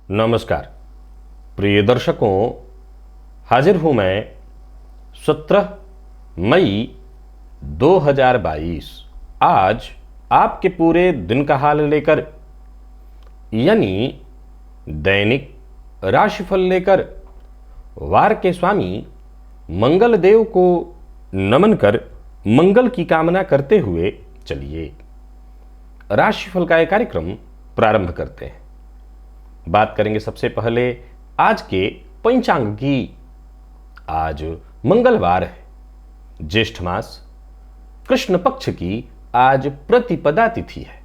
नमस्कार प्रिय दर्शकों, हाजिर हूं मैं 17 मई 2022 आज आपके पूरे दिन का हाल लेकर, यानी दैनिक राशिफल लेकर वार के स्वामी मंगल देव को नमन कर मंगल की कामना करते हुए चलिए राशिफल का यह कार्यक्रम प्रारंभ करते हैं। बात करेंगे सबसे पहले आज के पंचांग की। आज मंगलवार है, ज्येष्ठ मास कृष्ण पक्ष की आज प्रतिपदा तिथि है,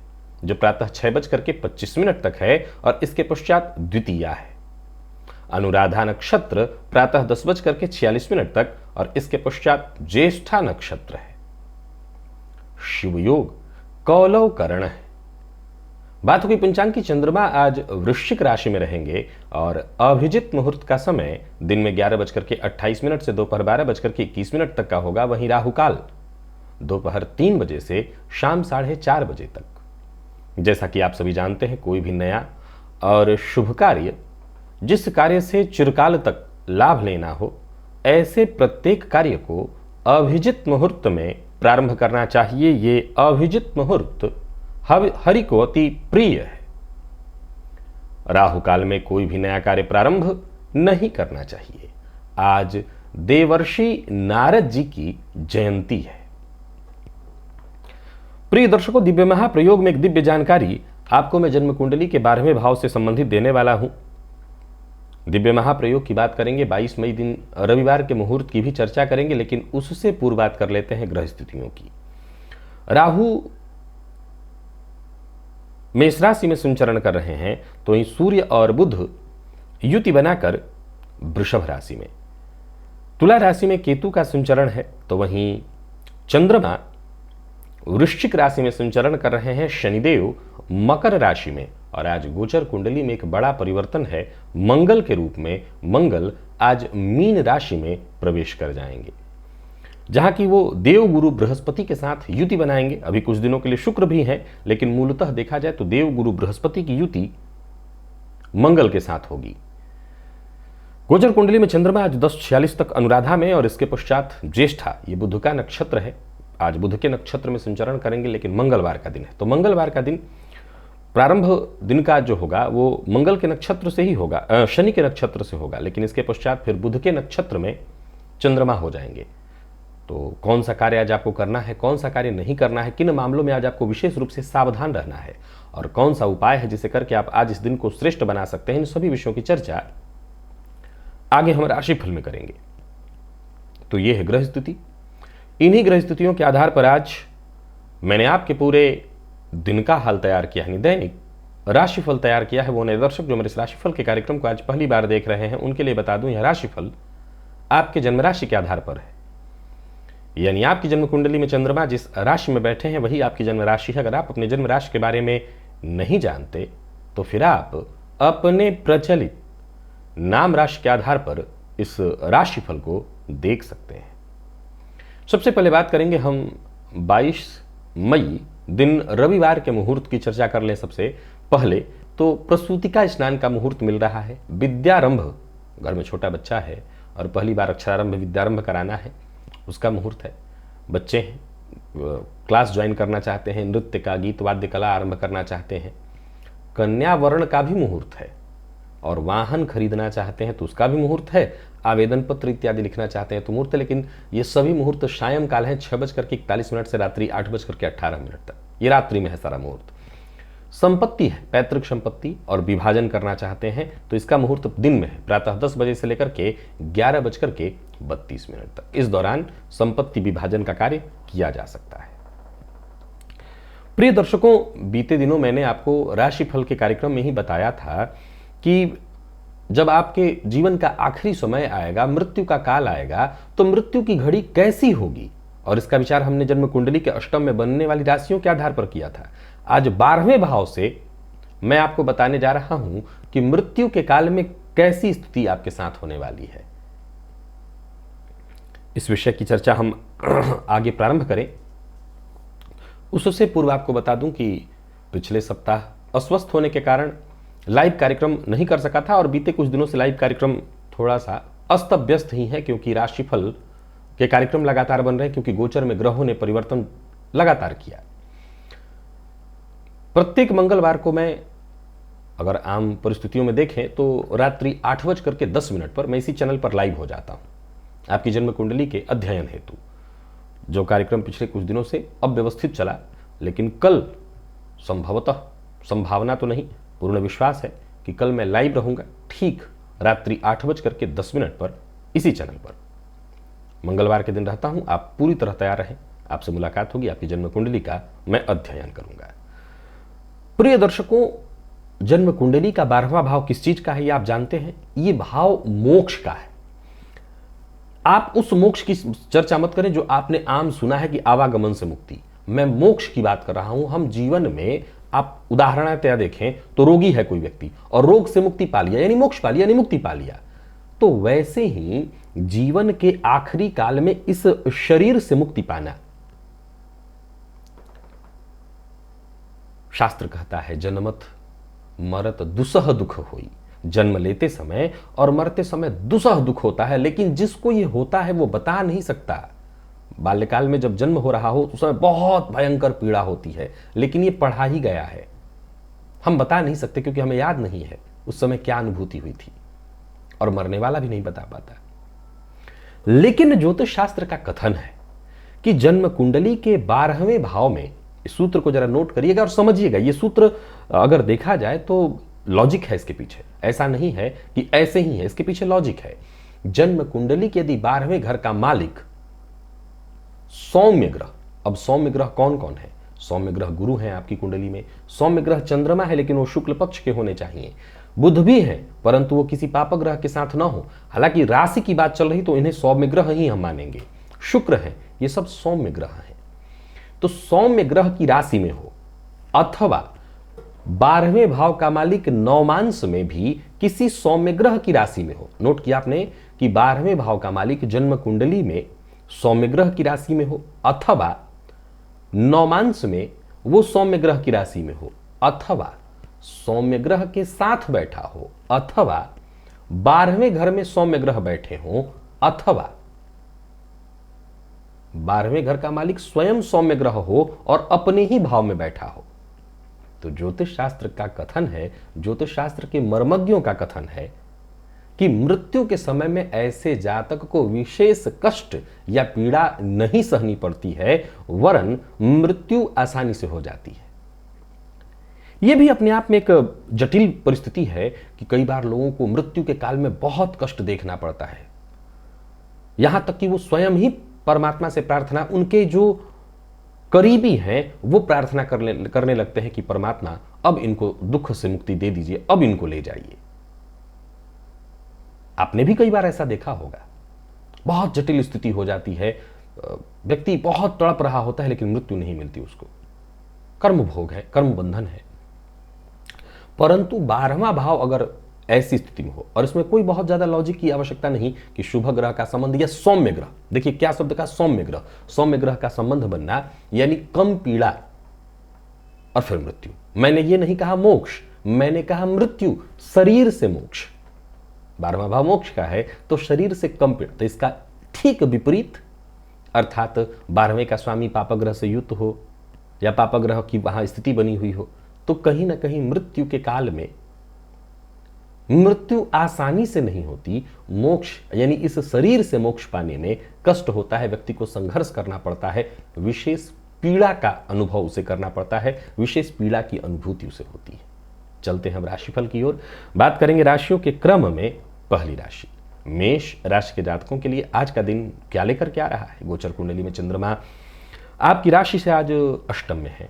जो प्रातः 6:25 तक है और इसके पश्चात द्वितीया है। अनुराधा नक्षत्र प्रातः 10:46 तक और इसके पश्चात ज्येष्ठा नक्षत्र है। शिव योग कौलव करण है। बात हुई पंचांग की। चंद्रमा आज वृश्चिक राशि में रहेंगे और अभिजित मुहूर्त का समय दिन में 11:28 से दोपहर 12:21 तक का होगा। वहीं राहु काल दोपहर 3 बजे से शाम 4:30 बजे तक। जैसा कि आप सभी जानते हैं, कोई भी नया और शुभ कार्य, जिस कार्य से चिरकाल तक लाभ लेना हो, ऐसे प्रत्येक कार्य को अभिजित मुहूर्त में प्रारंभ करना चाहिए। ये अभिजित मुहूर्त हरि को अति प्रिय है। राहु काल में कोई भी नया कार्य प्रारंभ नहीं करना चाहिए। आज देवर्षि नारद जी की जयंती है। प्रिय दर्शकों, दिव्य महाप्रयोग में एक दिव्य जानकारी आपको मैं जन्म कुंडली के 12वें भाव से संबंधित देने वाला हूं। दिव्य महाप्रयोग की बात करेंगे, 22 मई दिन रविवार के मुहूर्त की भी चर्चा करेंगे, लेकिन उससे पूर्व बात कर लेते हैं ग्रह स्थितियों की। राहु मेष राशि में संचरण कर रहे हैं, तो वहीं सूर्य और बुध युति बनाकर वृषभ राशि में, तुला राशि में केतु का संचरण है, तो वहीं चंद्रमा वृश्चिक राशि में संचरण कर रहे हैं, शनिदेव मकर राशि में। और आज गोचर कुंडली में एक बड़ा परिवर्तन है। मंगल के रूप में मंगल आज मीन राशि में प्रवेश कर जाएंगे, जहां की वो देव गुरु बृहस्पति के साथ युति बनाएंगे। अभी कुछ दिनों के लिए शुक्र भी है, लेकिन मूलतः देखा जाए तो देव गुरु बृहस्पति की युति मंगल के साथ होगी। गोचर कुंडली में चंद्रमा आज 10:46 तक अनुराधा में और इसके पश्चात ज्येष्ठा, ये बुध का नक्षत्र है। आज बुध के नक्षत्र में संचरण करेंगे, लेकिन मंगलवार का दिन है, तो मंगलवार का दिन प्रारंभ दिन का जो होगा वो मंगल के नक्षत्र से ही होगा, शनि के नक्षत्र से होगा, लेकिन इसके पश्चात फिर बुध के नक्षत्र में चंद्रमा हो जाएंगे। तो कौन सा कार्य आज आपको करना है, कौन सा कार्य नहीं करना है, किन मामलों में आज आपको विशेष रूप से सावधान रहना है और कौन सा उपाय है जिसे करके आप आज इस दिन को श्रेष्ठ बना सकते हैं, इन सभी विषयों की चर्चा आगे हम राशिफल में करेंगे। तो यह है ग्रह स्थिति। इन्हीं ग्रह स्थितियों के आधार पर आज मैंने आपके पूरे दिन का हाल तैयार किया, यानी दैनिक राशिफल तैयार किया है। वो नए दर्शक जो मेरे इस राशिफल के कार्यक्रम को आज पहली बार देख रहे हैं, उनके लिए बता दूं, यह राशिफल आपके जन्म राशि के आधार पर है, यानी आपकी जन्म कुंडली में चंद्रमा जिस राशि में बैठे हैं वही आपकी जन्म राशि है। अगर आप अपने जन्म राशि के बारे में नहीं जानते तो फिर आप अपने प्रचलित नाम राशि के आधार पर इस राशिफल को देख सकते हैं। सबसे पहले बात करेंगे हम 22 मई दिन रविवार के मुहूर्त की चर्चा कर लें। सबसे पहले तो प्रसूतिका स्नान का मुहूर्त मिल रहा है। विद्यारंभ, घर में छोटा बच्चा है और पहली बार अक्षरारंभ विद्यारंभ कराना है, उसका मुहूर्त है। बच्चे हैं, क्लास ज्वाइन करना चाहते हैं, नृत्य का, गीत वाद्य कला आरंभ करना चाहते हैं, कन्या वर्ण का भी मुहूर्त है, और वाहन खरीदना चाहते हैं तो उसका भी मुहूर्त है, आवेदन पत्र इत्यादि लिखना चाहते हैं तो मुहूर्त है। लेकिन ये सभी मुहूर्त सायंकाल हैं 6:41 से रात्रि 8:18 तक, ये रात्रि में है सारा मुहूर्त। संपत्ति है, पैतृक संपत्ति और विभाजन करना चाहते हैं तो इसका मुहूर्त दिन में है, प्रातः 10 बजे से लेकर के 11:32 तक। इस दौरान संपत्ति विभाजन का कार्य किया जा सकता है। प्रिय दर्शकों, बीते दिनों मैंने आपको राशिफल के कार्यक्रम में ही बताया था कि जब आपके जीवन का आखिरी समय आएगा, मृत्यु का काल आएगा, तो मृत्यु की घड़ी कैसी होगी, और इसका विचार हमने जन्म कुंडली के अष्टम में बनने वाली राशियों के आधार पर किया था। आज 12वें भाव से मैं आपको बताने जा रहा हूं कि मृत्यु के काल में कैसी स्थिति आपके साथ होने वाली है। इस विषय की चर्चा हम आगे प्रारंभ करें, उससे पूर्व आपको बता दूं कि पिछले सप्ताह अस्वस्थ होने के कारण लाइव कार्यक्रम नहीं कर सका था, और बीते कुछ दिनों से लाइव कार्यक्रम थोड़ा सा अस्त व्यस्त ही है, क्योंकि राशिफल के कार्यक्रम लगातार बन रहे हैं, क्योंकि गोचर में ग्रहों ने परिवर्तन लगातार किया। प्रत्येक मंगलवार को मैं, अगर आम परिस्थितियों में देखें तो रात्रि 8:10 पर मैं इसी चैनल पर लाइव हो जाता हूं आपकी जन्म कुंडली के अध्ययन हेतु। जो कार्यक्रम पिछले कुछ दिनों से अव्यवस्थित चला, लेकिन कल संभवतः, संभावना तो नहीं, पूर्ण विश्वास है कि कल मैं लाइव रहूंगा ठीक रात्रि 8:10 पर इसी चैनल पर। मंगलवार के दिन रहता हूं, आप पूरी तरह तैयार रहें, आपसे मुलाकात होगी, आपकी जन्म कुंडली का मैं अध्ययन करूंगा। प्रिय दर्शकों, जन्म कुंडली का 12वां भाव किस चीज का है ये आप जानते हैं? ये भाव मोक्ष का है। आप उस मोक्ष की चर्चा मत करें जो आपने आम सुना है कि आवागमन से मुक्ति। मैं मोक्ष की बात कर रहा हूं। हम जीवन में, आप उदाहरणतः देखें तो रोगी है कोई व्यक्ति और रोग से मुक्ति पा लिया, यानी मोक्ष पा लिया, यानी मुक्ति पा लिया, तो वैसे ही जीवन के आखिरी काल में इस शरीर से मुक्ति पाना। शास्त्र कहता है जन्मत मरत दुसह दुख होई। जन्म लेते समय और मरते समय दुसह दुख होता है, लेकिन जिसको ये होता है वो बता नहीं सकता। बाल्यकाल में जब जन्म हो रहा हो उस समय बहुत भयंकर पीड़ा होती है, लेकिन ये पढ़ा ही गया है, हम बता नहीं सकते क्योंकि हमें याद नहीं है उस समय क्या अनुभूति हुई थी, और मरने वाला भी नहीं बता पाता। लेकिन ज्योतिष शास्त्र का कथन है कि जन्म कुंडली के 12वें भाव में, इस सूत्र को जरा नोट करिएगा और समझिएगा। ये सूत्र अगर देखा जाए तो लॉजिक है इसके पीछे, ऐसा नहीं है कि ऐसे ही है, इसके पीछे लॉजिक है। जन्म कुंडली के यदि 12वें घर का मालिक सौम्य ग्रह, अब सौम्य ग्रह कौन कौन है? सौम्य ग्रह गुरु हैं आपकी कुंडली में, सौम्य ग्रह चंद्रमा है लेकिन वो शुक्ल पक्ष के होने चाहिए, बुध भी है परंतु वो किसी पाप ग्रह के साथ ना हो। हालांकि राशि की बात चल रही तो इन्हें सौम्य ग्रह ही हम मानेंगे। शुक्र है, ये सब सौम्य ग्रह हैं। तो सौम्य ग्रह की राशि में हो, अथवा 12वें भाव का मालिक नवमांश में भी किसी सौम्य ग्रह की राशि में हो। नोट किया आपने कि 12वें भाव का मालिक जन्म कुंडली में सौम्य ग्रह की राशि में हो, अथवा नवमांश में वो सौम्य ग्रह की राशि में हो, अथवा सौम्य ग्रह के साथ बैठा हो, अथवा 12वें घर में सौम्य ग्रह बैठे हो, अथवा 12वें घर का मालिक स्वयं सौम्य ग्रह हो और अपने ही भाव में बैठा हो। तो ज्योतिष शास्त्र का कथन है, ज्योतिष शास्त्र के मर्मज्ञों का कथन है कि मृत्यु के समय में ऐसे जातक को विशेष कष्ट या पीड़ा नहीं सहनी पड़ती है, वरन मृत्यु आसानी से हो जाती है। यह भी अपने आप में एक जटिल परिस्थिति है कि कई बार लोगों को मृत्यु के काल में बहुत कष्ट देखना पड़ता है, यहां तक कि वो स्वयं ही परमात्मा से प्रार्थना, उनके जो करीबी हैं वो प्रार्थना करने लगते हैं कि परमात्मा अब इनको दुख से मुक्ति दे दीजिए, अब इनको ले जाइए। आपने भी कई बार ऐसा देखा होगा, बहुत जटिल स्थिति हो जाती है, व्यक्ति बहुत तड़प रहा होता है लेकिन मृत्यु नहीं मिलती उसको, कर्म भोग है, कर्म बंधन है। परंतु 12वां भाव अगर ऐसी स्थिति में हो, और इसमें कोई बहुत ज्यादा लॉजिक की आवश्यकता नहीं कि शुभ ग्रह का संबंध या सौम्य ग्रह, देखिए क्या शब्द का सौम्य ग्रह, सौम्य ग्रह का संबंध बनना यानी कम पीड़ा और फिर मृत्यु। मैंने ये नहीं कहा मोक्ष, मैंने कहा मृत्यु, शरीर से मोक्ष। 12वां भाव मोक्ष का है तो शरीर से कम पीड़ा, तो इसका ठीक विपरीत, अर्थात 12वें का स्वामी पापग्रह से युक्त हो या पापग्रह की वहां स्थिति बनी हुई हो, तो कहीं ना कहीं मृत्यु के काल में मृत्यु आसानी से नहीं होती। मोक्ष यानी इस शरीर से मोक्ष पाने में कष्ट होता है, व्यक्ति को संघर्ष करना पड़ता है, विशेष पीड़ा का अनुभव उसे करना पड़ता है, विशेष पीड़ा की अनुभूति उसे होती है। चलते हैं हम राशिफल की ओर, बात करेंगे राशियों के क्रम में। पहली राशि मेष राशि के जातकों के लिए आज का दिन क्या लेकर के आ रहा है? गोचर कुंडली में चंद्रमा आपकी राशि से आज अष्टम में है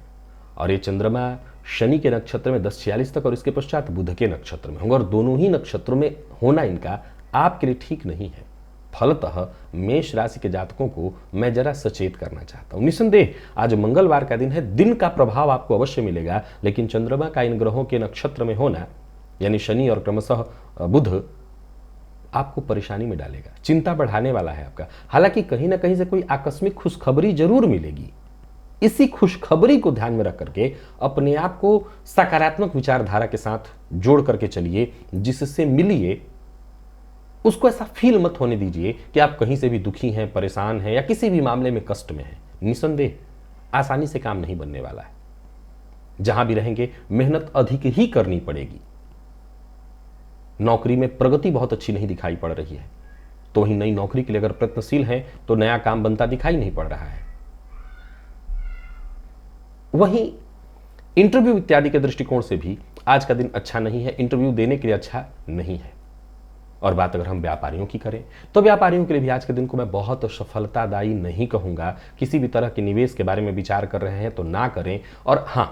और ये चंद्रमा शनि के नक्षत्र में 10:46 तक और इसके पश्चात बुध के नक्षत्र में होंगे, और दोनों ही नक्षत्रों में होना इनका आपके लिए ठीक नहीं है। फलतः मेष राशि के जातकों को मैं जरा सचेत करना चाहता हूं। निसंदेह आज मंगलवार का दिन है, दिन का प्रभाव आपको अवश्य मिलेगा, लेकिन चंद्रमा का इन ग्रहों के नक्षत्र में होना यानी शनि और क्रमशः बुध आपको परेशानी में डालेगा, चिंता बढ़ाने वाला है आपका। हालांकि कहीं ना कहीं से कोई आकस्मिक खुशखबरी जरूर मिलेगी। इसी खुशखबरी को ध्यान में रख करके अपने आप को सकारात्मक विचारधारा के साथ जोड़ करके चलिए, जिससे मिलिए उसको ऐसा फील मत होने दीजिए कि आप कहीं से भी दुखी हैं, परेशान हैं या किसी भी मामले में कष्ट में हैं। निसंदेह आसानी से काम नहीं बनने वाला है। जहां भी रहेंगे मेहनत अधिक ही करनी पड़ेगी। नौकरी में प्रगति बहुत अच्छी नहीं दिखाई पड़ रही है, तो वहीं नई नौकरी के लिए अगर प्रयत्नशील हैं तो नया काम बनता दिखाई नहीं पड़ रहा है। वहीं इंटरव्यू इत्यादि के दृष्टिकोण से भी आज का दिन अच्छा नहीं है, इंटरव्यू देने के लिए अच्छा नहीं है। और बात अगर हम व्यापारियों की करें तो व्यापारियों के लिए भी आज के दिन को मैं बहुत सफलतादायी नहीं कहूंगा। किसी भी तरह के निवेश के बारे में विचार कर रहे हैं तो ना करें, और हां,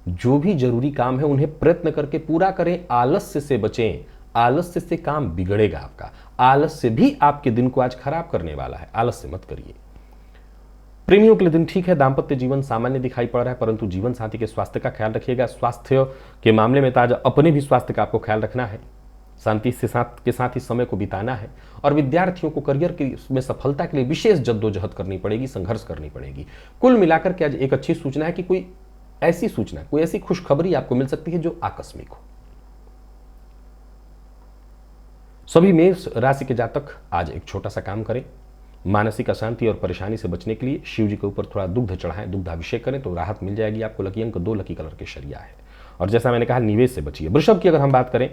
जो भी जरूरी काम है उन्हें प्रयत्न करके पूरा करें, आलस्य से बचें। आलस्य से काम बिगड़ेगा आपका, आलस्य भी आपके दिन को आज खराब करने वाला है, आलस्य मत करिए। प्रेमियों के लिए दिन ठीक है, दाम्पत्य जीवन सामान्य दिखाई पड़ रहा है, परंतु जीवन साथी के स्वास्थ्य का ख्याल रखिएगा। स्वास्थ्य के मामले में तो आज अपने भी स्वास्थ्य का आपको ख्याल रखना है, शांति के साथ ही समय को बिताना है। और विद्यार्थियों को करियर में सफलता के लिए विशेष जद्दोजहद करनी पड़ेगी, संघर्ष करनी पड़ेगी। कुल मिलाकर के आज एक अच्छी सूचना है कि कोई ऐसी सूचना, कोई ऐसी खुशखबरी आपको मिल सकती है जो आकस्मिक हो। सभी मेष राशि के जातक आज एक छोटा सा काम करें, मानसिक अशांति और परेशानी से बचने के लिए शिव जी के ऊपर थोड़ा दुग्ध चढ़ाएं, दुग्धाभिषेक करें तो राहत मिल जाएगी आपको। लकी अंक 2, लकी कलर के शरिया है। और जैसा मैंने कहा, निवेश से बचिए। वृषभ की अगर हम बात करें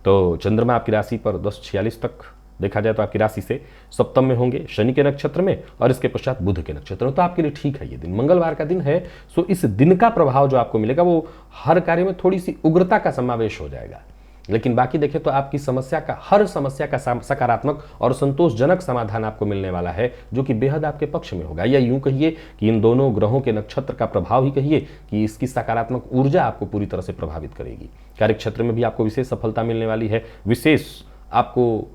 तो चंद्रमा आपकी राशि पर 10:46 तक देखा जाए तो आपकी राशि से सप्तम में होंगे, शनि के नक्षत्र में, और इसके पश्चात बुध के नक्षत्र में। तो आपके लिए ठीक है, ये दिन मंगलवार का दिन है। सो इस दिन का प्रभाव जो आपको मिलेगा वो हर कार्य में थोड़ी सी उग्रता का समावेश हो जाएगा, लेकिन बाकी देखें तो आपकी समस्या का, हर समस्या का सकारात्मक और संतोषजनक समाधान आपको मिलने वाला है, जो कि बेहद आपके पक्ष में होगा। या यूं कहिए कि इन दोनों ग्रहों के नक्षत्र का प्रभाव ही कहिए कि इसकी सकारात्मक ऊर्जा आपको पूरी तरह से प्रभावित करेगी। कार्यक्षेत्र में भी आपको विशेष सफलता मिलने वाली है, विशेष आपको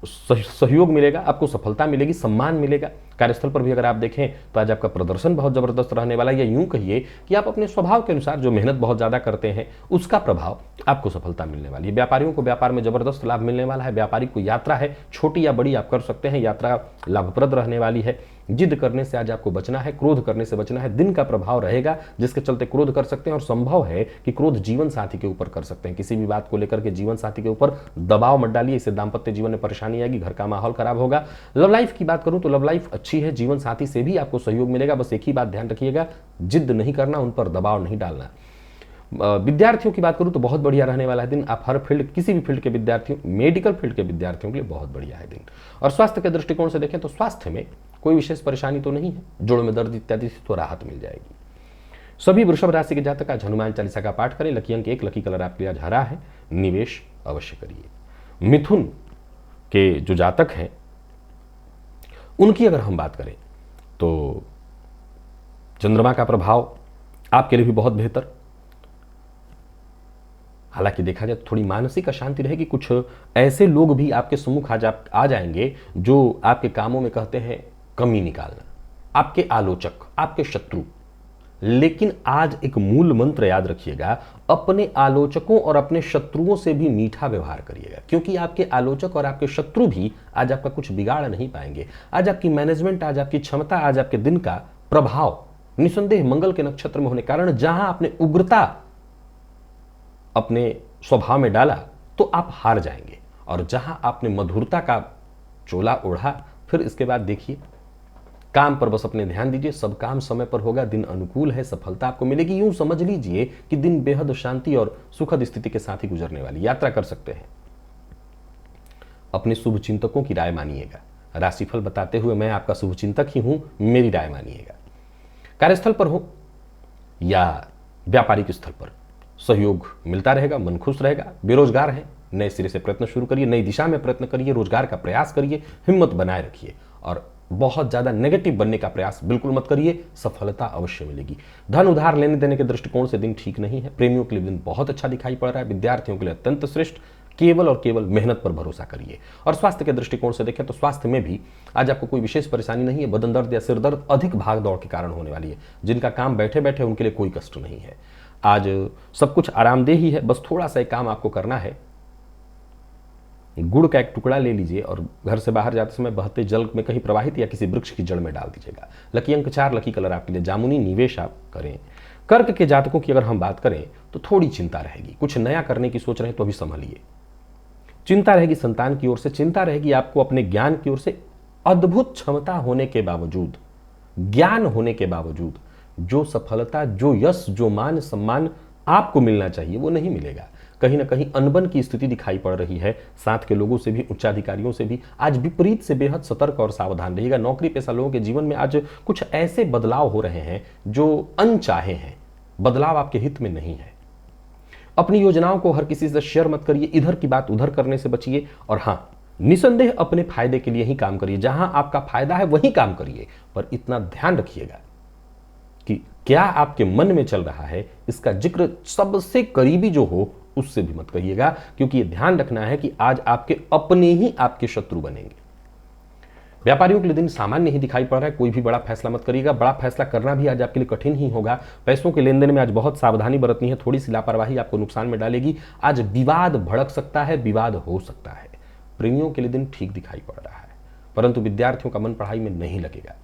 सहयोग मिलेगा, आपको सफलता मिलेगी, सम्मान मिलेगा। कार्यस्थल पर भी अगर आप देखें तो आज आपका प्रदर्शन बहुत जबरदस्त रहने वाला है। या यूं कहिए कि आप अपने स्वभाव के अनुसार जो मेहनत बहुत ज्यादा करते हैं उसका प्रभाव आपको सफलता मिलने वाली है। व्यापारियों को व्यापार में जबरदस्त लाभ मिलने वाला है। व्यापारी को यात्रा है, छोटी या बड़ी आप कर सकते हैं, यात्रा लाभप्रद रहने वाली है। जिद करने से आज आपको बचना है, क्रोध करने से बचना है। दिन का प्रभाव रहेगा जिसके चलते क्रोध कर सकते हैं, और संभव है कि क्रोध जीवन साथी के ऊपर कर सकते हैं। किसी भी बात को लेकर के जीवन साथी के ऊपर दबाव मत डालिए, इससे दाम्पत्य जीवन में परेशानी आएगी, घर का माहौल खराब होगा। लव लाइफ की बात करूं तो लव लाइफ अच्छी है, जीवन साथी से भी आपको सहयोग मिलेगा। बस एक ही बात ध्यान रखिएगा, जिद नहीं करना, उन पर दबाव नहीं डालना। विद्यार्थियों की बात करूं तो बहुत बढ़िया रहने वाला है दिन। आप हर फील्ड, किसी भी फील्ड के विद्यार्थियों, मेडिकल फील्ड के विद्यार्थियों के लिए बहुत बढ़िया है दिन। और स्वास्थ्य के दृष्टिकोण से देखें तो स्वास्थ्य में कोई विशेष परेशानी तो नहीं है, जोड़ों में दर्द इत्यादि से तो राहत मिल जाएगी। सभी वृषभ राशि के जातक आज हनुमान चालीसा का पाठ करें। लकी अंक 1, लकी कलर आपके लिए आज हरा है। निवेश अवश्य करिए। मिथुन के जो जातक हैं उनकी अगर हम बात करें तो चंद्रमा का प्रभाव आपके लिए भी बहुत बेहतर। हालांकि देखा जाए तो थोड़ी मानसिक अशांति रहेगी। कुछ ऐसे लोग भी आपके सम्मुख आ जाएंगे जो आपके कामों में कहते हैं कमी निकालना, आपके आलोचक, आपके शत्रु। लेकिन आज एक मूल मंत्र याद रखिएगा, अपने आलोचकों और अपने शत्रुओं से भी मीठा व्यवहार करिएगा, क्योंकि आपके आलोचक और आपके शत्रु भी आज आपका कुछ बिगाड़ नहीं पाएंगे। आज आपकी मैनेजमेंट, आज आपकी क्षमता, आज आपके दिन का प्रभाव निसंदेह मंगल के नक्षत्र में होने के कारण जहां आपने उग्रता अपने स्वभाव में डाला तो आप हार जाएंगे, और जहां आपने मधुरता का चोला ओढ़ा, फिर इसके बाद देखिए काम पर बस अपने ध्यान दीजिए, सब काम समय पर होगा, दिन अनुकूल है, सफलता आपको मिलेगी। यूं समझ लीजिए कि दिन बेहद शांति और सुखद स्थिति के साथ ही गुजरने वाली। यात्रा कर सकते हैं। अपने शुभ चिंतकों की राय मानिएगा। राशिफल बताते हुए मैं आपका शुभ चिंतक ही हूं, मेरी राय मानिएगा। कार्यस्थल पर हो या व्यापारिक स्थल पर सहयोग मिलता रहेगा, मन खुश रहेगा। बेरोजगार हैं, नए सिरे से प्रयत्न शुरू करिए, नई दिशा में प्रयत्न करिए, रोजगार का प्रयास करिए, हिम्मत बनाए रखिए। और बहुत ज्यादा नेगेटिव बनने का प्रयास बिल्कुल मत करिए, सफलता अवश्य मिलेगी। धन उधार लेने देने के दृष्टिकोण से दिन ठीक नहीं है। प्रेमियों के लिए दिन बहुत अच्छा दिखाई पड़ रहा है। विद्यार्थियों के लिए अत्यंत श्रेष्ठ। केवल और केवल मेहनत पर भरोसा करिए। और स्वास्थ्य के दृष्टिकोण से देखें तो स्वास्थ्य में भी आज आपको कोई विशेष परेशानी नहीं है। बदन दर्द या सिर दर्द अधिक भाग दौड़ के कारण होने वाली है। जिनका काम बैठे बैठे उनके लिए कोई कष्ट नहीं है। आज सब कुछ आरामदेह ही है। बस थोड़ा सा एक काम आपको करना है, गुड़ का एक टुकड़ा ले लीजिए और घर से बाहर जाते समय बहते जल में कहीं प्रवाहित या किसी वृक्ष की जड़ में डाल दीजिएगा। लकी अंक 4, लकी कलर आपके लिए जामुनी। निवेश आप करें। कर्क के जातकों की अगर हम बात करें तो थोड़ी चिंता रहेगी। कुछ नया करने की सोच रहे हैं तो अभी संभलिए। चिंता रहेगी संतान की ओर से। चिंता रहेगी आपको अपने ज्ञान की ओर से। अद्भुत क्षमता होने के बावजूद, ज्ञान होने के बावजूद जो सफलता, जो यश, जो मान सम्मान आपको मिलना चाहिए वो नहीं मिलेगा। कहीं ना कहीं अनबन की स्थिति दिखाई पड़ रही है। साथ के लोगों से भी, उच्चाधिकारियों से भी आज विपरीत से बेहद सतर्क और सावधान रहिएगा। नौकरी पेशा लोगों के जीवन में आज कुछ ऐसे बदलाव हो रहे हैं जो अनचाहे हैं। बदलाव आपके हित में नहीं है। अपनी योजनाओं को हर किसी से शेयर मत करिए। इधर की बात उधर करने से बचिए। और हां, निसंदेह अपने फायदे के लिए ही काम करिए। जहां आपका फायदा है वहीं काम करिए। पर इतना ध्यान रखिएगा कि क्या आपके मन में चल रहा है इसका जिक्र सबसे करीबी जो हो उससे भी मत कहिएगा, क्योंकि यह ध्यान रखना है कि आज आपके अपने ही आपके शत्रु बनेंगे। व्यापारियों के लिए दिन सामान्य ही दिखाई पड़ रहा है। कोई भी बड़ा फैसला मत करिएगा। बड़ा फैसला करना भी आज आपके लिए कठिन ही होगा। पैसों के लेन देन में आज बहुत सावधानी बरतनी है। थोड़ी सी लापरवाही आपको नुकसान में डालेगी। आज विवाद भड़क सकता है, विवाद हो सकता है। प्रेमियों के लिए दिन ठीक दिखाई पड़ रहा है, परंतु विद्यार्थियों का मन पढ़ाई में नहीं लगेगा।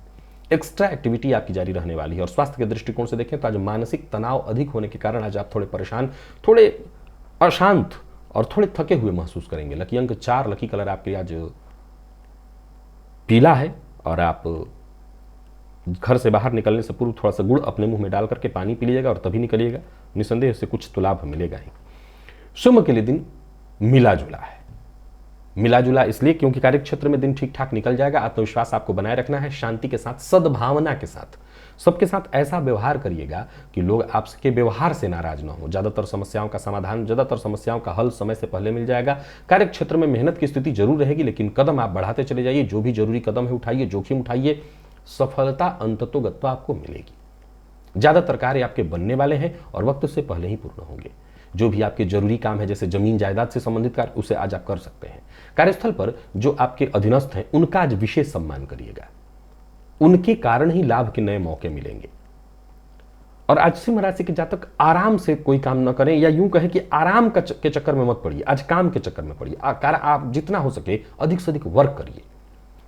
एक्स्ट्रा एक्टिविटी आपकी जारी रहने वाली है। और स्वास्थ्य के दृष्टिकोण से देखें तो आज मानसिक तनाव अधिक होने के कारण आज आप थोड़े परेशान, थोड़े अशांत और थोड़े थके हुए महसूस करेंगे। लकी अंक 4, लकी कलर आपके आज पीला है। और आप घर से बाहर निकलने से पूर्व थोड़ा सा गुड़ अपने मुंह में डाल करके पानी पी लीजिएगा और तभी निकलिएगा। निसंदेह से कुछ तो लाभ मिलेगा ही। शुभ के लिए दिन मिला जुला है। मिला जुला इसलिए क्योंकि कार्य क्षेत्र में दिन ठीक ठाक निकल जाएगा। आत्मविश्वास आपको बनाए रखना है। शांति के साथ, सद्भावना के साथ, सबके साथ ऐसा व्यवहार करिएगा कि लोग आपके व्यवहार से नाराज ना हो। ज्यादातर समस्याओं का समाधान, ज्यादातर समस्याओं का हल समय से पहले मिल जाएगा। कार्य क्षेत्र में मेहनत की स्थिति जरूर रहेगी, लेकिन कदम आप बढ़ाते चले जाइए। जो भी जरूरी कदम है उठाइए, जोखिम उठाइए। सफलता अंततोगत्वा आपको मिलेगी। ज्यादातर कार्य आपके बनने वाले हैं और वक्त से पहले ही पूर्ण होंगे। जो भी आपके जरूरी काम है, जैसे जमीन जायदाद से संबंधित कार्य, उसे आज आप कर सकते हैं। कार्यस्थल पर जो आपके अधीनस्थ हैं उनका आज विशेष सम्मान करिएगा। उनके कारण ही लाभ के नए मौके मिलेंगे। और आज सिंह राशि के जातक आराम से कोई काम न करें, या यूं कहें कि आराम के चक्कर में मत पड़िए। आज काम के चक्कर में पड़िए। आप जितना हो सके अधिक से अधिक वर्क करिए।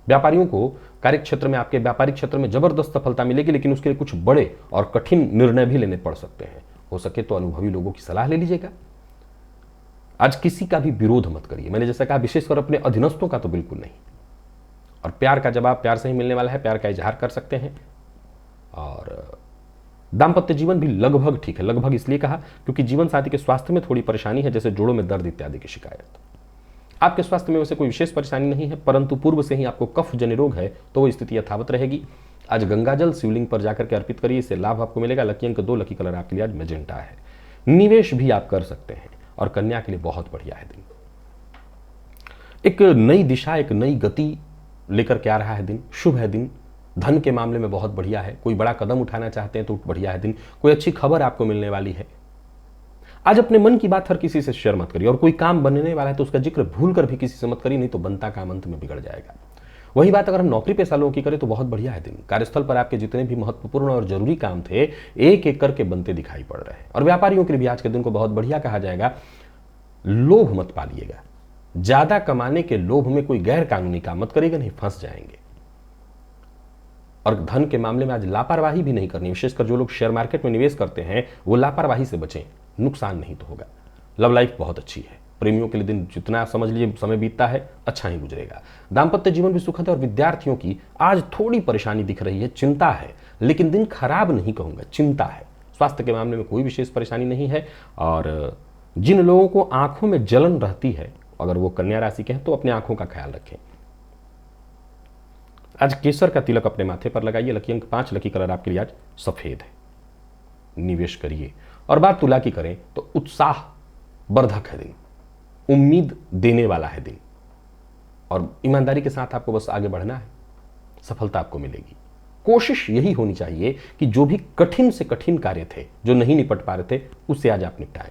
व्यापारियों को कार्य क्षेत्र में, आपके व्यापारिक क्षेत्र में जबरदस्त सफलता मिलेगी, लेकिन उसके लिए कुछ बड़े और कठिन निर्णय भी लेने पड़ सकते हैं। हो सके तो अनुभवी लोगों की सलाह ले लीजिएगा। आज किसी का भी विरोध मत करिए। मैंने जैसा कहा, विशेषकर अपने अधीनस्थों का तो बिल्कुल नहीं। और प्यार का जवाब प्यार से ही मिलने वाला है। प्यार का इजहार कर सकते हैं। और दाम्पत्य जीवन भी लगभग ठीक है। लगभग इसलिए कहा क्योंकि जीवन साथी के स्वास्थ्य में थोड़ी परेशानी है, जैसे जोड़ों में दर्द इत्यादि की शिकायत। आपके स्वास्थ्य में वैसे कोई विशेष परेशानी नहीं है, परंतु पूर्व से ही आपको कफ जन्य रोग है, तो वो स्थिति यथावत रहेगी। आज गंगाजल शिवलिंग पर जाकर के अर्पित करिए, इससे लाभ आपको मिलेगा। लकी अंक 2, लकी कलर आपके लिए आज मैजेंटा है। निवेश भी आप कर सकते हैं। और कन्या के लिए बहुत बढ़िया है दिन। एक नई दिशा, एक नई गति लेकर के आ रहा है दिन। शुभ है दिन। धन के मामले में बहुत बढ़िया है। कोई बड़ा कदम उठाना चाहते हैं तो बढ़िया है दिन। कोई अच्छी खबर आपको मिलने वाली है। आज अपने मन की बात हर किसी से शेयर मत करिए। और कोई काम बनने वाला है तो उसका जिक्र भूल कर भी किसी से मत करिए, नहीं तो बनता काम अंत में बिगड़ जाएगा। वही बात अगर हम नौकरी पेशा लोगों की करें तो बहुत बढ़िया है दिन। कार्यस्थल पर आपके जितने भी महत्वपूर्ण और जरूरी काम थे, एक एक करके बनते दिखाई पड़ रहे हैं। और व्यापारियों के लिए भी आज के दिन को बहुत बढ़िया कहा जाएगा। लोभ मत पालिएगा। ज्यादा कमाने के लोभ में कोई गैर कानूनी काम मत करिएगा, नहीं फंस जाएंगे। और धन के मामले में आज लापरवाही भी नहीं करनी। विशेषकर जो लोग शेयर मार्केट में निवेश करते हैं वो लापरवाही से बचें, नुकसान नहीं तो होगा। लव लाइफ बहुत अच्छी है। प्रेमियों के लिए दिन जितना समझ लीजिए समय बीतता है अच्छा ही गुजरेगा। दाम्पत्य जीवन भी सुखद है। और विद्यार्थियों की आज थोड़ी परेशानी दिख रही है, चिंता है, लेकिन दिन खराब नहीं कहूंगा, चिंता है। स्वास्थ्य के मामले में कोई विशेष परेशानी नहीं है। और जिन लोगों को आंखों में जलन रहती है, अगर वो कन्या राशि के हैं तो अपने आंखों का ख्याल रखें। आज केसर का तिलक अपने माथे पर लगाइए। लकी अंक 5, लकी कलर आपके लिए आज सफेद है। निवेश करिए। और बात तुला की करें तो उत्साह वर्धक है दिन, उम्मीद देने वाला है दिन। और ईमानदारी के साथ आपको बस आगे बढ़ना है। सफलता आपको मिलेगी। कोशिश यही होनी चाहिए कि जो भी कठिन से कठिन कार्य थे, जो नहीं निपट पा रहे थे, उससे आज आप निपटाएं।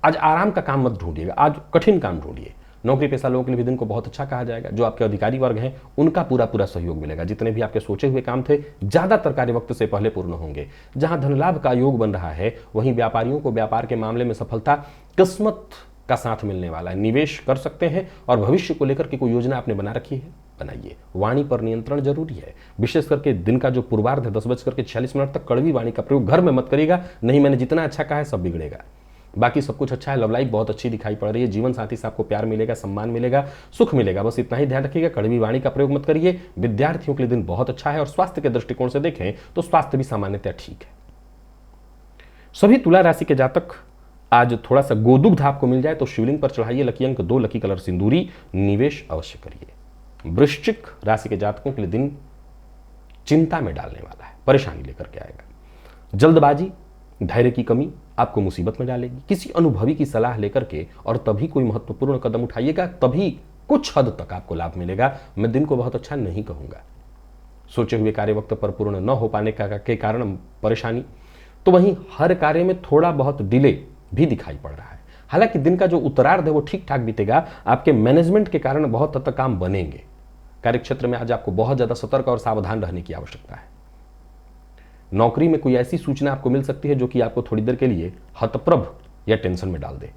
आज आराम का काम मत ढूंढिएगा, आज कठिन काम ढूंढिए। नौकरी पेशा लोगों के लिए भी दिन को बहुत अच्छा कहा जाएगा। जो आपके अधिकारी वर्ग हैं उनका पूरा पूरा सहयोग मिलेगा। जितने भी आपके सोचे हुए काम थे ज्यादातर कार्य वक्त से पहले पूर्ण होंगे। जहां धन लाभ का योग बन रहा है वहीं व्यापारियों को व्यापार के मामले में सफलता किस्मत का साथ मिलने वाला है। निवेश कर सकते हैं और भविष्य को लेकर के कोई योजना आपने बना रखी है, बनाइए। वाणी पर नियंत्रण जरूरी है, विशेष करके दिन का जो पूर्वार्ध है 10:46 तक कड़वी वाणी का प्रयोग घर में मत करिएगा। नहीं, मैंने जितना अच्छा कहा है सब बिगड़ेगा। बाकी सब कुछ अच्छा है। लव लाइफ बहुत अच्छी दिखाई पड़ रही है। जीवन साथी से आपको प्यार मिलेगा, सम्मान मिलेगा, सुख मिलेगा। बस इतना ही ध्यान रखिएगा, कड़वी वाणी का प्रयोग मत करिए। विद्यार्थियों के लिए दिन बहुत अच्छा है और स्वास्थ्य के दृष्टिकोण से देखें तो स्वास्थ्य भी सामान्यतः ठीक है। सभी तुला राशि के जातक आज थोड़ा सा गोदुग्ध आपको मिल जाए तो शिवलिंग पर चढ़ाइए। लकी अंक 2, लकी कलर सिंदूरी, निवेश अवश्य करिए। वृश्चिक राशि के जातकों के लिए दिन चिंता में डालने वाला है, परेशानी लेकर के आएगा। जल्दबाजी, धैर्य की कमी आपको मुसीबत में डालेगी। किसी अनुभवी की सलाह लेकर के और तभी कोई महत्वपूर्ण कदम उठाइएगा, तभी कुछ हद तक आपको लाभ मिलेगा। मैं दिन को बहुत अच्छा नहीं कहूंगा। सोचे हुए कार्य वक्त पर पूर्ण न हो पाने के कारण परेशानी, तो वहीं हर कार्य में थोड़ा बहुत डिले भी दिखाई पड़ रहा है। हालांकि दिन का जो उत्तरार्ध है वो ठीक ठाक बीतेगा। आपके मैनेजमेंट के कारण बहुत हद तक काम बनेंगे। कार्यक्षेत्र में आज आपको बहुत ज्यादा सतर्क और सावधान रहने की आवश्यकता है। नौकरी में कोई ऐसी सूचना आपको मिल सकती है जो कि आपको थोड़ी देर के लिए हतप्रभ या टेंशन में डाल दे।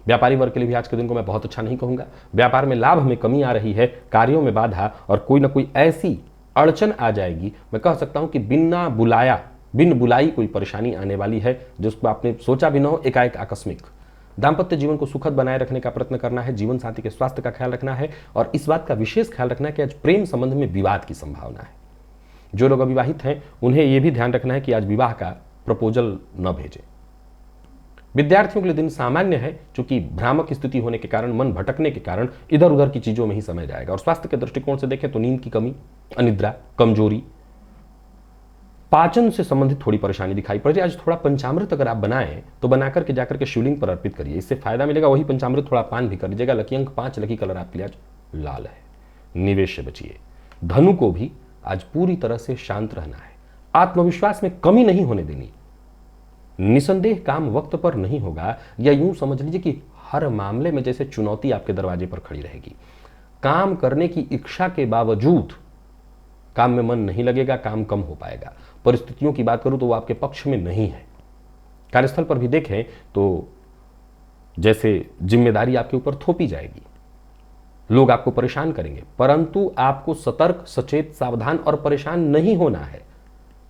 व्यापारी वर्ग के लिए भी आज के दिन को मैं बहुत अच्छा नहीं कहूंगा। व्यापार में लाभ में कमी आ रही है, कार्यों में बाधा और कोई ना कोई ऐसी अड़चन आ जाएगी। मैं कह सकता हूं कि बिन बुलाई कोई परेशानी आने वाली है जिसको आपने सोचा भी ना हो, एकाएक आकस्मिक। दाम्पत्य जीवन को सुखद बनाए रखने का प्रयत्न करना है। जीवन साथी के स्वास्थ्य का ख्याल रखना है और इस बात का विशेष ख्याल रखना है कि आज प्रेम संबंध में विवाद की संभावना है। जो लोग अविवाहित हैं उन्हें यह भी ध्यान रखना है कि आज विवाह का प्रपोजल न भेजें। विद्यार्थियों के लिए दिन सामान्य है, चूंकि भ्रामक स्थिति होने के कारण, मन भटकने के कारण इधर उधर की चीजों में ही समय जाएगा। और स्वास्थ्य के दृष्टिकोण से देखें तो नींद की कमी, अनिद्रा, कमजोरी, पाचन से संबंधित थोड़ी परेशानी दिखाई पड़ रही है। आज थोड़ा पंचामृत अगर आप बनाएं तो बनाकर के जाकर के शिवलिंग पर अर्पित करिए, इससे फायदा मिलेगा। वही पंचामृत थोड़ा पान भी कर लीजिएगा। लकी अंक 5, लकी कलर आपके लिए आज लाल है। निवेश से बचिए। धनु को भी आज पूरी तरह से शांत रहना है। आत्मविश्वास में कमी नहीं होने देनी। निसंदेह काम वक्त पर नहीं होगा, या यूं समझ लीजिए कि हर मामले में जैसे चुनौती आपके दरवाजे पर खड़ी रहेगी। काम करने की इच्छा के बावजूद काम में मन नहीं लगेगा, काम कम हो पाएगा। परिस्थितियों की बात करूं तो वो आपके पक्ष में नहीं है। कार्यस्थल पर भी देखें तो जैसे जिम्मेदारी आपके ऊपर थोपी जाएगी, लोग आपको परेशान करेंगे, परंतु आपको सतर्क, सचेत, सावधान और परेशान नहीं होना है।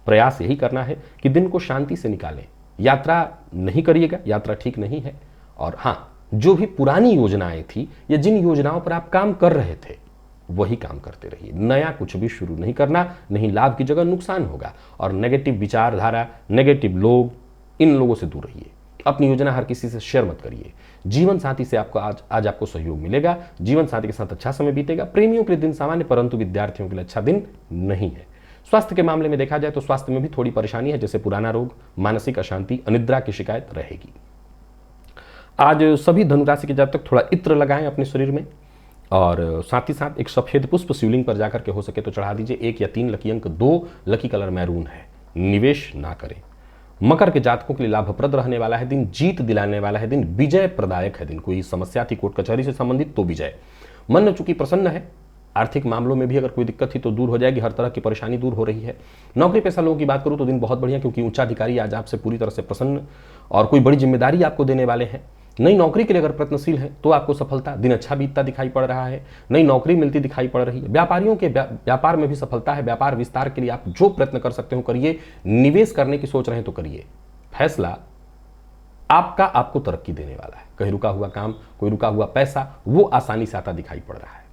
प्रयास यही करना है कि दिन को शांति से निकालें। यात्रा नहीं करिएगा, यात्रा ठीक नहीं है। और हां, जो भी पुरानी योजनाएं थी या जिन योजनाओं पर आप काम कर रहे थे वही काम करते रहिए। नया कुछ भी शुरू नहीं करना, नहीं लाभ की जगह नुकसान होगा। और नेगेटिव विचारधारा, नेगेटिव लोग, इन लोगों से दूर रहिए। अपनी योजना हर किसी से शेयर मत करिए। जीवन साथी से आपको आज आपको सहयोग मिलेगा। जीवन साथी के साथ अच्छा समय बीतेगा। प्रेमियों के लिए दिन सामान्य, परंतु विद्यार्थियों के लिए अच्छा दिन नहीं है। स्वास्थ्य के मामले में देखा जाए तो स्वास्थ्य में भी थोड़ी परेशानी है, जैसे पुराना रोग, मानसिक अशांति, अनिद्रा की शिकायत रहेगी। आज सभी धनुराशि के जातक थोड़ा इत्र लगाएं अपने शरीर में और साथ ही साथ एक सफेद पुष्प शिवलिंग पर जाकर के हो सके तो चढ़ा दीजिए। 1 या 3, लकी अंक 2, लकी कलर मैरून है। निवेश ना करें। मकर के जातकों के लिए लाभप्रद रहने वाला है दिन, जीत दिलाने वाला है दिन, विजय प्रदायक है दिन। कोई समस्या थी कोर्ट कचहरी से संबंधित तो विजय। मन चूंकि प्रसन्न है, आर्थिक मामलों में भी अगर कोई दिक्कत थी तो दूर हो जाएगी। हर तरह की परेशानी दूर हो रही है। नौकरी पेशा लोगों की बात करूं तो दिन बहुत बढ़िया, क्योंकि उच्चाधिकारी आज आपसे पूरी तरह से प्रसन्न और कोई बड़ी जिम्मेदारी आपको देने वाले हैं। नई नौकरी के लिए अगर प्रयत्नशील है तो आपको सफलता, दिन अच्छा बीतता दिखाई पड़ रहा है। नई नौकरी मिलती दिखाई पड़ रही है। व्यापारियों के व्यापार में भी सफलता है। व्यापार विस्तार के लिए आप जो प्रयत्न कर सकते हो करिए। निवेश करने की सोच रहे हैं तो करिए। फैसला आपको तरक्की देने वाला है। कहीं रुका हुआ काम, कोई रुका हुआ पैसा, वो आसानी से आता दिखाई पड़ रहा है।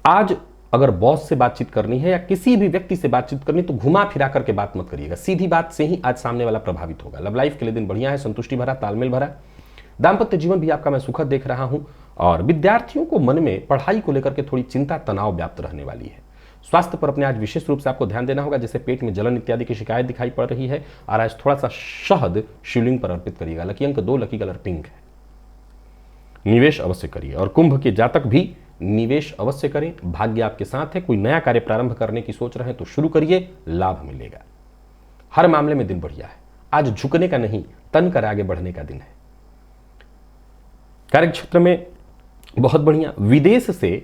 आज अगर बॉस से बातचीत करनी है या किसी भी व्यक्ति से बातचीत करनी तो घुमा फिरा करके बात मत करिएगा। सीधी बात से ही आज सामने वाला प्रभावित होगा। लव लाइफ के लिए दिन बढ़िया है, संतुष्टि भरा, तालमेल भरा। दाम्पत्य जीवन भी आपका मैं सुखद देख रहा हूं। और विद्यार्थियों को मन में पढ़ाई को लेकर के थोड़ी चिंता, तनाव व्याप्त रहने वाली है। स्वास्थ्य पर अपने आज विशेष रूप से आपको ध्यान देना होगा, जैसे पेट में जलन इत्यादि की शिकायत दिखाई पड़ रही है। और आज थोड़ा सा शहद शिवलिंग पर अर्पित करिएगा। लकी अंक 2, लकी कलर पिंक है। निवेश अवश्य करिए। और कुंभ के जातक भी निवेश अवश्य करें, भाग्य आपके साथ है। कोई नया कार्य प्रारंभ करने की सोच रहे हैं तो शुरू करिए, लाभ मिलेगा। हर मामले में दिन बढ़िया है। आज झुकने का नहीं, तन कर आगे बढ़ने का दिन है। कार्य क्षेत्र में बहुत बढ़िया। विदेश से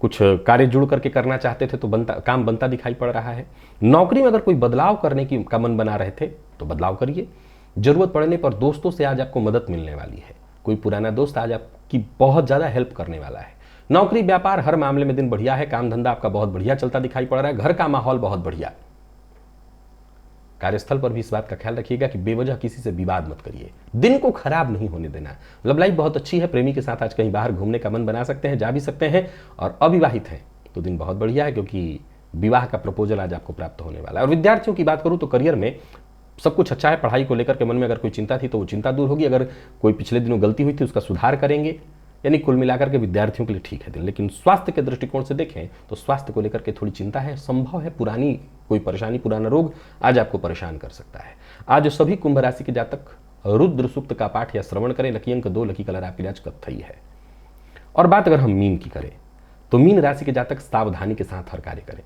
कुछ कार्य जुड़ करके करना चाहते थे तो काम बनता दिखाई पड़ रहा है। नौकरी में अगर कोई बदलाव करने की का मन बना रहे थे तो बदलाव करिए। जरूरत पड़ने पर दोस्तों से आज आपको मदद मिलने वाली है। कोई पुराना दोस्त आज आपकी बहुत ज्यादा हेल्प करने वाला है। नौकरी व्यापार हर मामले में दिन बढ़िया है। काम धंधा आपका बहुत बढ़िया चलता दिखाई पड़ रहा है। घर का माहौल बहुत बढ़िया। कार्यस्थल पर भी इस बात का ख्याल रखिएगा कि बेवजह किसी से विवाद मत करिए। दिन को खराब नहीं होने देना। लव लाइफ बहुत अच्छी है। प्रेमी के साथ आज कहीं बाहर घूमने का मन बना सकते हैं, जा भी सकते हैं। और अविवाहित हैं तो दिन बहुत बढ़िया है, क्योंकि विवाह का प्रपोजल आज आपको प्राप्त होने वाला है। और विद्यार्थियों की बात करूं तो करियर में सब कुछ अच्छा है। पढ़ाई को लेकर के मन में अगर कोई चिंता थी तो वो चिंता दूर होगी। अगर कोई पिछले दिनों गलती हुई थी उसका सुधार करेंगे। यानी कुल मिलाकर के विद्यार्थियों के लिए ठीक है दिन। लेकिन स्वास्थ्य के दृष्टिकोण से देखें तो स्वास्थ्य को लेकर के थोड़ी चिंता है। संभव है पुरानी कोई परेशानी, पुराना रोग आज आपको परेशान कर सकता है। आज सभी कुंभ राशि के जातक रुद्र सूक्त का पाठ या श्रवण करें। लकी अंक 2, लकी कलर आपके लिए आज कत्थई है। और बात अगर हम मीन की करें तो मीन राशि के जातक सावधानी के साथ हर कार्य करें।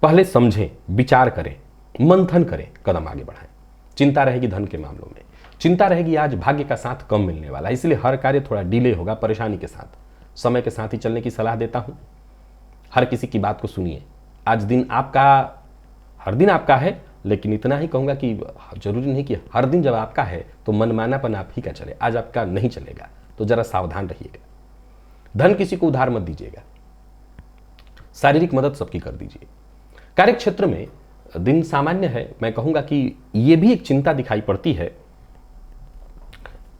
पहले समझें, विचार करें, मंथन करें, कदम आगे बढ़ाएं। चिंता रहेगी धन के मामलों में, चिंता रहेगी आज भाग्य का साथ कम मिलने वाला है, इसलिए हर कार्य थोड़ा डिले होगा, परेशानी के साथ। समय के साथ ही चलने की सलाह देता हूं। हर किसी की बात को सुनिए। आज दिन आपका, हर दिन आपका है, लेकिन इतना ही कहूंगा कि जरूरी नहीं कि हर दिन जब आपका है तो मनमानापन आप ही का चले। आज आपका नहीं चलेगा तो जरा सावधान रहिएगा। धन किसी को उधार मत दीजिएगा। शारीरिक मदद सबकी कर दीजिए। कार्य क्षेत्र में दिन सामान्य है। मैं कहूंगा कि यह भी एक चिंता दिखाई पड़ती है,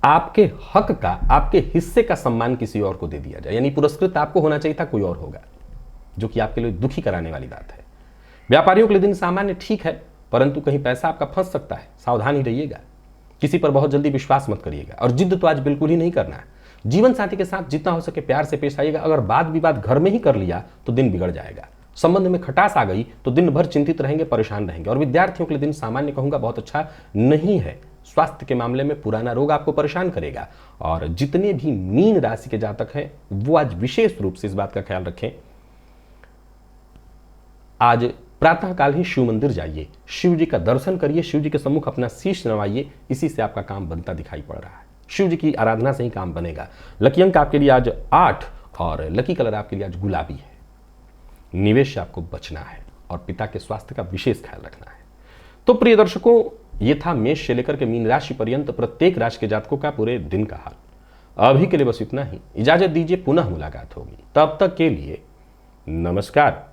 आपके हक का, आपके हिस्से का सम्मान किसी और को दे दिया जाए। यानी पुरस्कृत आपको होना चाहिए था, कोई और होगा, जो कि आपके लिए दुखी कराने वाली बात है। व्यापारियों के लिए दिन सामान्य ठीक है, परंतु कहीं पैसा आपका फंस सकता है, सावधान ही रहिएगा। किसी पर बहुत जल्दी विश्वास मत करिएगा। और जिद तो आज बिल्कुल ही नहीं करना है। जीवन साथी के साथ जितना हो सके प्यार से पेश आइएगा। अगर वाद विवाद घर में ही कर लिया तो दिन बिगड़ जाएगा। संबंध में खटास आ गई तो दिन भर चिंतित रहेंगे, परेशान रहेंगे। और विद्यार्थियों के लिए दिन सामान्य कहूंगा बहुत अच्छा नहीं है। स्वास्थ्य के मामले में पुराना रोग आपको परेशान करेगा। और जितने भी मीन राशि के जातक हैं वो आज विशेष रूप से इस बात का ख्याल रखें, आज प्रातःकाल ही शिव मंदिर जाइए, शिव जी का दर्शन करिए, शिव जी के सम्मुख अपना शीश नवाइए। इसी से आपका काम बनता दिखाई पड़ रहा है। शिव जी की आराधना से ही काम बनेगा। लकी अंक आपके लिए आज 8 और लकी कलर आपके लिए आज गुलाबी है। निवेश से आपको बचना है और पिता के स्वास्थ्य का विशेष ख्याल रखना है। तो प्रिय दर्शकों, ये था मेष से लेकर के मीन राशि पर्यंत प्रत्येक राशि के जातकों का पूरे दिन का हाल। अभी के लिए बस इतना ही। इजाजत दीजिए, पुनः मुलाकात होगी। तब तक के लिए नमस्कार।